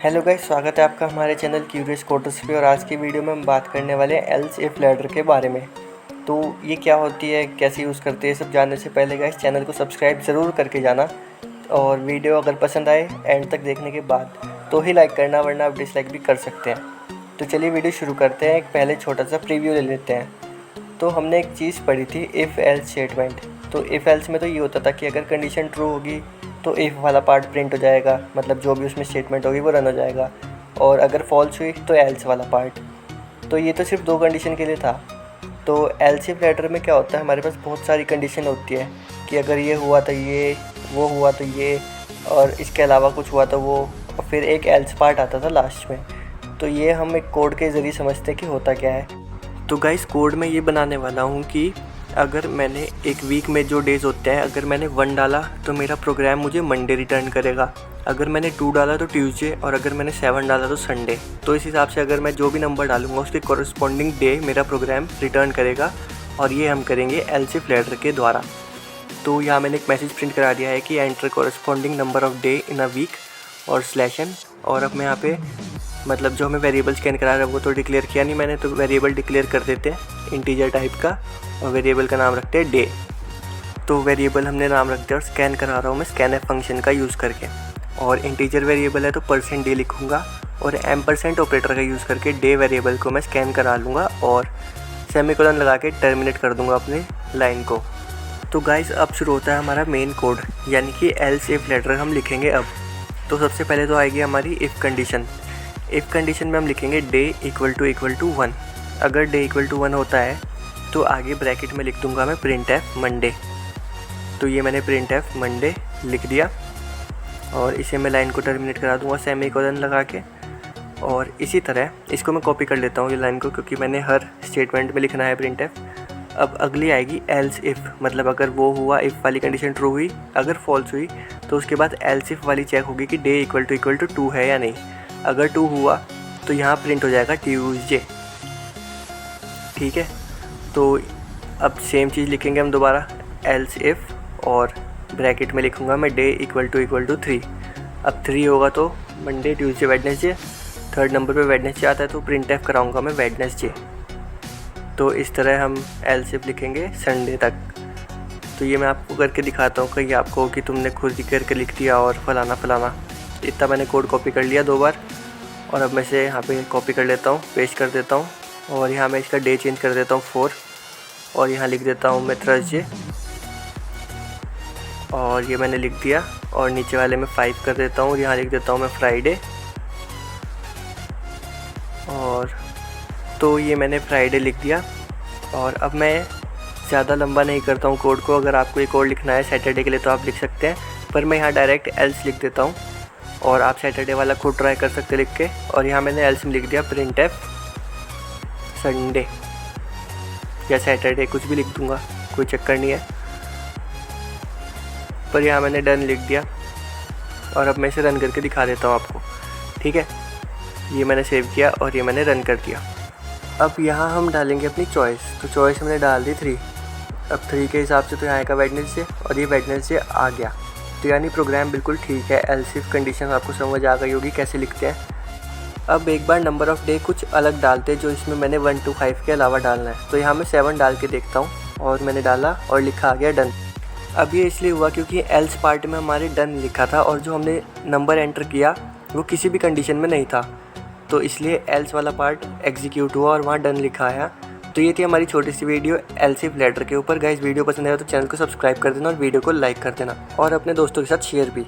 Hello guys, स्वागत है आपका हमारे चैनल क्यूरियस कोडर्स पे। और आज की वीडियो में हम बात करने वाले हैं एल्स इफ लैडर के बारे में। तो ये क्या होती है, कैसे यूज़ करते हैं, सब जानने से पहले गाइस चैनल को सब्सक्राइब ज़रूर करके जाना। और वीडियो अगर पसंद आए एंड तक देखने के बाद तो ही लाइक करना, वरना आप डिसलाइक भी कर सकते हैं। तो चलिए वीडियो शुरू करते हैं। एक पहले छोटा सा प्रीव्यू ले लेते हैं। तो हमने एक चीज़ पढ़ी थी, इफ़ एल्स स्टेटमेंट। तो इफ़ एल्स में तो ये होता था कि अगर कंडीशन ट्रू होगी तो इफ़ वाला पार्ट प्रिंट हो जाएगा, मतलब जो भी उसमें स्टेटमेंट होगी वो रन हो जाएगा। और अगर फॉल्स हुई तो एल्स वाला पार्ट। तो ये तो सिर्फ 2 कंडीशन के लिए था। तो एल्स इफ लेटर में क्या होता है, हमारे पास बहुत सारी कंडीशन होती है कि अगर ये हुआ तो ये, वो हुआ तो ये, और इसके अलावा कुछ हुआ तो वो, और फिर एक एल्स पार्ट आता था लास्ट में। तो ये हम एक कोड के ज़रिए समझते हैं कि होता क्या है। तो गाइस कोड में ये बनाने वाला हूँ कि अगर मैंने एक वीक में जो डेज़ होते हैं, अगर मैंने 1 डाला तो मेरा प्रोग्राम मुझे मंडे रिटर्न करेगा, अगर मैंने 2 डाला तो ट्यूसडे, और अगर मैंने 7 डाला तो संडे। तो इस हिसाब से अगर मैं जो भी नंबर डालूंगा उसके कॉरस्पॉन्डिंग डे मेरा प्रोग्राम रिटर्न करेगा। और ये हम करेंगे एल्स इफ लेटर के द्वारा। तो यहाँ मैंने एक मैसेज प्रिंट करा दिया है कि enter corresponding number of day in a week और स्लैशन। और अब मैं यहाँ पे मतलब जो हमें वेरिएबल स्कैन करा रहा है वो तो डिक्लेयर किया नहीं मैंने, तो वेरिएबल डिक्लेयर कर देते हैं इंटीजर टाइप का, और वेरिएबल का नाम रखते हैं डे। तो वेरिएबल हमने नाम रख दिया और स्कैन करा रहा हूँ मैं स्कैनएफ फंक्शन का यूज़ करके। और इंटीजर वेरिएबल है तो %डे लिखूँगा, और % ऑपरेटर का यूज़ करके डे वेरिएबल को मैं स्कैन करा लूँगा और सेमीकोलन लगा के टर्मिनेट कर दूँगा अपने लाइन को। तो गाइस अब शुरू होता है हमारा मेन कोड, यानी कि एल्स इफ लेटर हम लिखेंगे अब। तो सबसे पहले तो आएगी हमारी इफ़ कंडीशन। इफ़ कंडीशन में हम लिखेंगे डे इक्वल टू 1। अगर डे इक्वल टू 1 होता है तो आगे ब्रैकेट में लिख दूंगा मैं प्रिंट एफ मंडे। तो ये मैंने प्रिंट एफ मंडे लिख दिया, और इसे मैं लाइन को टर्मिनेट करा दूंगा सेमीकोलन लगा के। और इसी तरह इसको मैं कॉपी कर लेता हूँ ये लाइन को, क्योंकि मैंने हर स्टेटमेंट में लिखना है प्रिंट एफ। अब अगली आएगी एल्स इफ़, मतलब अगर वो हुआ, इफ़ वाली कंडीशन ट्रू हुई, अगर फॉल्स हुई तो उसके बाद एल्स इफ़ वाली चेक होगी कि डे इक्वल टू 2 है या नहीं। अगर 2 हुआ तो यहाँ प्रिंट हो जाएगा ट्यूसडे। ठीक है, तो अब सेम चीज़ लिखेंगे हम दोबारा, एल्स इफ़, और ब्रैकेट में लिखूँगा मैं डे इक्वल टू 3। अब 3 होगा तो Monday, Tuesday, Wednesday. 3rd number पे वेडनेसडे आता है तो प्रिंट एफ कराऊँगा मैं वेडनेसडे। तो इस तरह हम एल्स इफ़ लिखेंगे संडे तक। तो ये मैं आपको करके दिखाता हूँ, कहीं आपको कि तुमने खुद ही करके लिख दिया और फलाना फलाना। इतना मैंने कोड कॉपी कर लिया 2 बार, और अब मैं इसे यहाँ पे कॉपी कर लेता हूँ, पेस्ट कर देता हूँ, और यहाँ मैं इसका डे चेंज कर देता हूँ 4, और यहाँ लिख देता हूँ मैं थर्सडे, और ये मैंने लिख दिया। और नीचे वाले में 5 कर देता हूँ, और यहाँ लिख देता हूँ मैं फ्राइडे। और तो ये मैंने फ्राइडे लिख दिया। और अब मैं ज़्यादा लंबा नहीं करता हूँ कोड को। अगर आपको एक और लिखना है सैटरडे के लिए तो आप लिख सकते हैं, पर मैं यहाँ डायरेक्ट एल्स लिख देता हूँ, और आप सैटरडे वाला खुद ट्राई कर सकते लिख के। और यहाँ मैंने एल्स में लिख दिया प्रिंट एफ संडे या सैटरडे, कुछ भी लिख दूँगा, कोई चक्कर नहीं है। पर यहाँ मैंने डन लिख दिया, और अब मैं इसे रन करके दिखा देता हूँ आपको। ठीक है, ये मैंने सेव किया और ये मैंने रन कर दिया। अब यहाँ हम डालेंगे अपनी चॉइस। तो चॉइस मैंने डाल दी 3। अब 3 के हिसाब से तो यहाँ का वेडनेसडे, और ये वेडनेसडे आ गया। तो यानी प्रोग्राम बिल्कुल ठीक है। एल्स इफ कंडीशन आपको समझ आ गई होगी कैसे लिखते हैं। अब एक बार नंबर ऑफ़ डे कुछ अलग डालते हैं, जो इसमें मैंने 1 to 5 के अलावा डालना है। तो यहाँ मैं 7 डाल के देखता हूँ, और मैंने डाला और लिखा आ गया डन। अब ये इसलिए हुआ क्योंकि एल्स पार्ट में हमारे डन लिखा था, और जो हमने नंबर एंटर किया वो किसी भी कंडीशन में नहीं था, तो इसलिए एल्स वाला पार्ट एग्जीक्यूट हुआ और वहाँ डन लिखा आया। तो ये थी हमारी छोटी सी वीडियो एल्स इफ लेटर के ऊपर। गाइस वीडियो पसंद आया तो चैनल को सब्सक्राइब कर देना, और वीडियो को लाइक कर देना, और अपने दोस्तों के साथ शेयर भी।